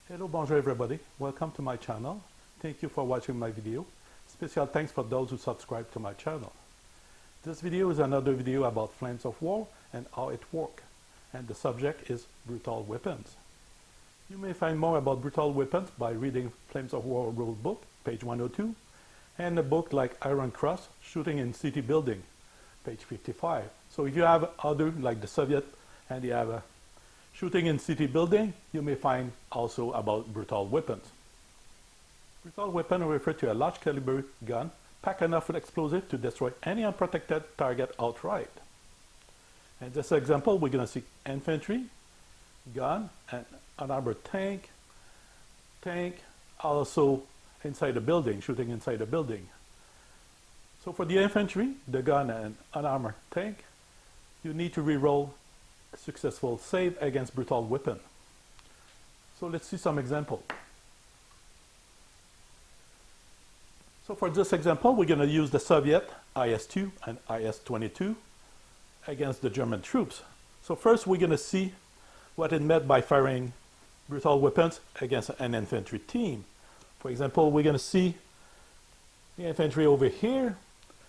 Hello, bonjour everybody. Welcome to my channel. Thank you for watching my video. Special thanks for those who subscribe to my channel. This video is another video about Flames of War and how it works. And the subject is brutal weapons. You may find more about brutal weapons by reading Flames of War rulebook, page 102, and a book like Iron Cross, Shooting in City Building, page 55. So if you have other like the Soviet and you have a Shooting in City Building, you may find also about brutal weapons. Brutal weapon refer to a large caliber gun packed enough with explosive to destroy any unprotected target outright. In this example, we're going to see infantry, gun, and an armored tank, also inside the building, shooting inside the building. So for the infantry, the gun, and an armored tank, you need to reroll a successful save against brutal weapon. So let's see some example. So for this example, we're going to use the Soviet IS-2 and IS-22 against the German troops. So first we're going to see what it meant by firing brutal weapons against an infantry team. For example, we're going to see the infantry over here.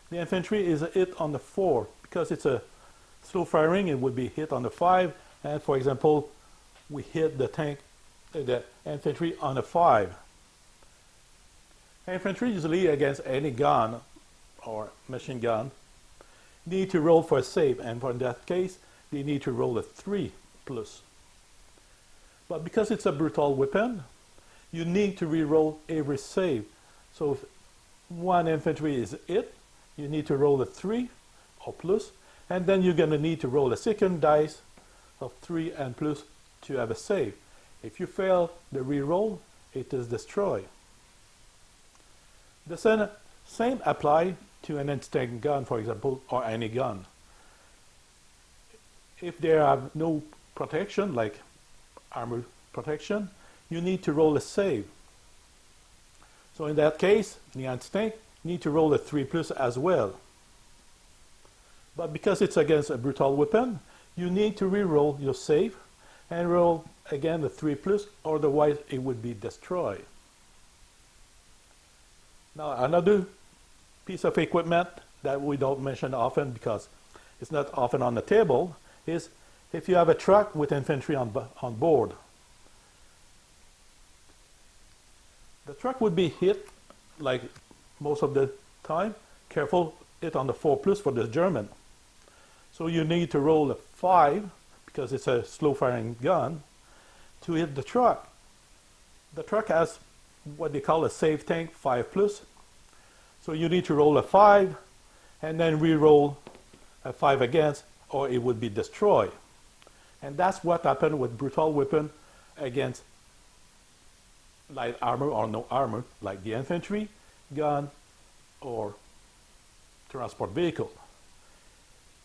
The infantry is hit on the 4 because it's a slow firing. It would be hit on the 5, and for example, we hit the tank, the infantry on a 5. Infantry usually against any gun or machine gun need to roll for a save, and for that case they need to roll a 3+. But because it's a brutal weapon, you need to re-roll every save. So if one infantry is hit, you need to roll a 3 or plus, and then you're going to need to roll a second dice of 3 and plus to have a save. If you fail the re-roll, it is destroyed. The same apply to an instinct gun, for example, or any gun. If there are no protection, like armor protection, you need to roll a save. So in that case, the instinct need to roll a 3+ as well. But because it's against a brutal weapon, you need to re-roll your save and roll again the 3+, otherwise it would be destroyed. Now another piece of equipment that we don't mention often because it's not often on the table is if you have a truck with infantry on board. The truck would be hit, like most of the time, careful, hit on the 4+ for the German. So you need to roll a 5, because it's a slow firing gun, to hit the truck. The truck has what they call a save tank 5+. So you need to roll a 5 and then re-roll a 5 against, or it would be destroyed. And that's what happened with brutal weapon against light armor or no armor, like the infantry, gun, or transport vehicle.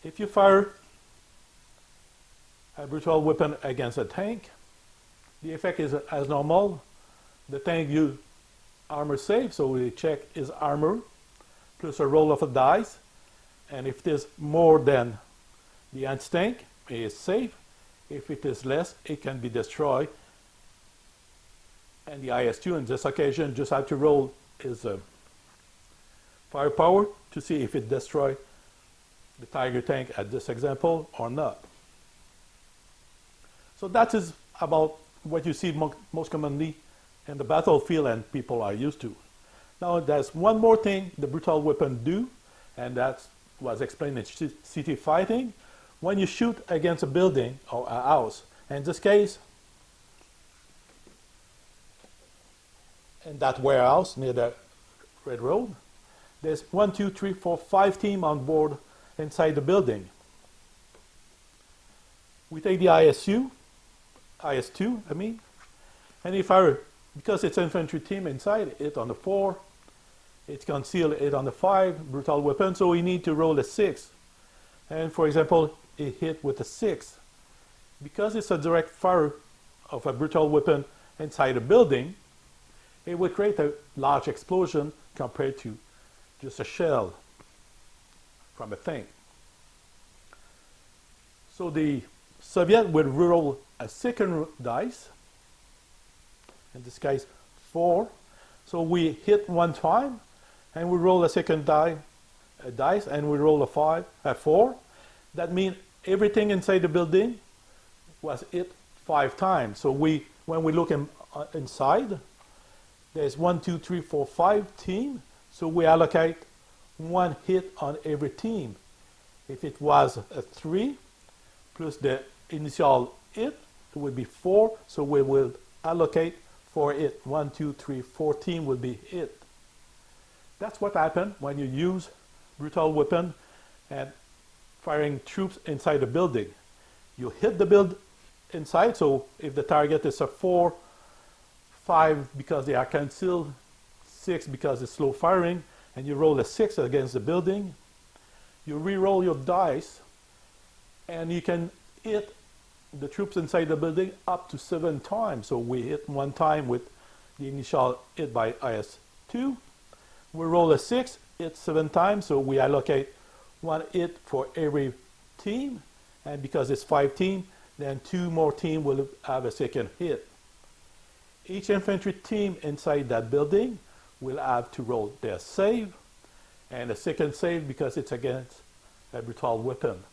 If you fire a brutal weapon against a tank, the effect is as normal. The tank use armor save, so we check is armor plus a roll of a dice, and if it is more than the anti-tank, it is safe. If it is less, it can be destroyed. And the IS-2 in this occasion just have to roll is firepower to see if it destroys the Tiger tank at this example or not. So that is about what you see most commonly in the battlefield and people are used to. Now there's one more thing the brutal weapon do, and that was explained in city fighting. When you shoot against a building or a house, in this case, in that warehouse near the Red Road, there's 1, 2, 3, 4, 5 teams on board inside the building. We take the IS-2, and if because it's infantry team inside, it on the 4, it's concealed, it on the 5, brutal weapon, so we need to roll a 6. And for example, it hit with a 6. Because it's a direct fire of a brutal weapon inside a building, it would create a large explosion compared to just a shell from a tank. So the Soviet would roll a second dice, in this case 4. So we hit one time, and we roll a second dice, and we roll a 4. That means everything inside the building was hit 5 times. So when we look inside, there's 1, 2, 3, 4, 5 team. So we allocate 1 hit on every team. If it was a 3 plus the initial hit, it would be 4. So we will allocate 4 hit. 1, 2, 3, 4 team will be hit. That's what happened when you use brutal weapon and firing troops inside the building. You hit the build inside, so if the target is a 4, 5 because they are concealed, 6 because it's slow firing, and you roll a 6 against the building, you re-roll your dice, and you can hit the troops inside the building up to 7 times. So we hit 1 time with the initial hit by IS-2. We roll a 6, hit 7 times, so we allocate 1 hit for every team, and because it's 5 teams, then 2 more teams will have a second hit. Each infantry team inside that building will have to roll their save, and a second save because it's against a brutal weapon.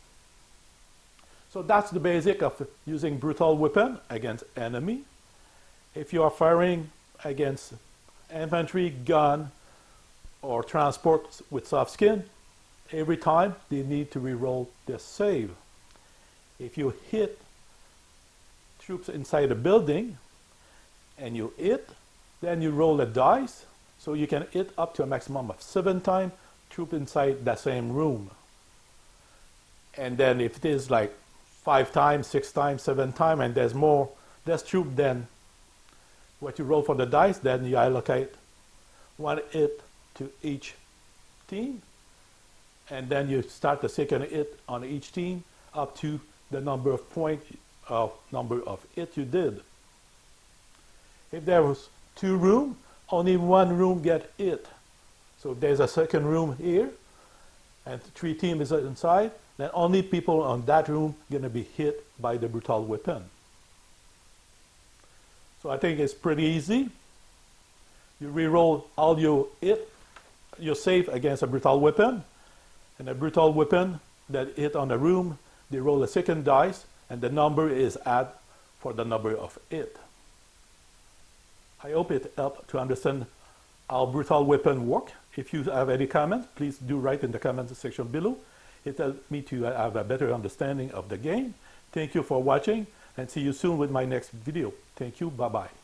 So that's the basic of using brutal weapon against enemy. If you are firing against infantry, gun, or transport with soft skin, every time they need to re-roll their save. If you hit troops inside a building and you hit, then you roll a dice, so you can hit up to a maximum of 7 times troop inside that same room. And then if it is like 5 times, 6 times, 7 times, and there's troop, then what you roll for the dice, then you allocate 1 hit to each team, and then you start the second hit on each team up to the number of hit you did. If there was 2 rooms, only 1 room get hit. So if there's a second room here and 3 teams is inside, then only people on that room gonna be hit by the brutal weapon. So I think it's pretty easy. You re-roll all your hit, your save against a brutal weapon, and a brutal weapon that hit on a room, they roll a second dice, and the number is add for the number of hit. I hope it helped to understand how brutal weapon work. If you have any comments, please do write in the comment section below. It helped me to have a better understanding of the game. Thank you for watching, and see you soon with my next video. Thank you. Bye-bye.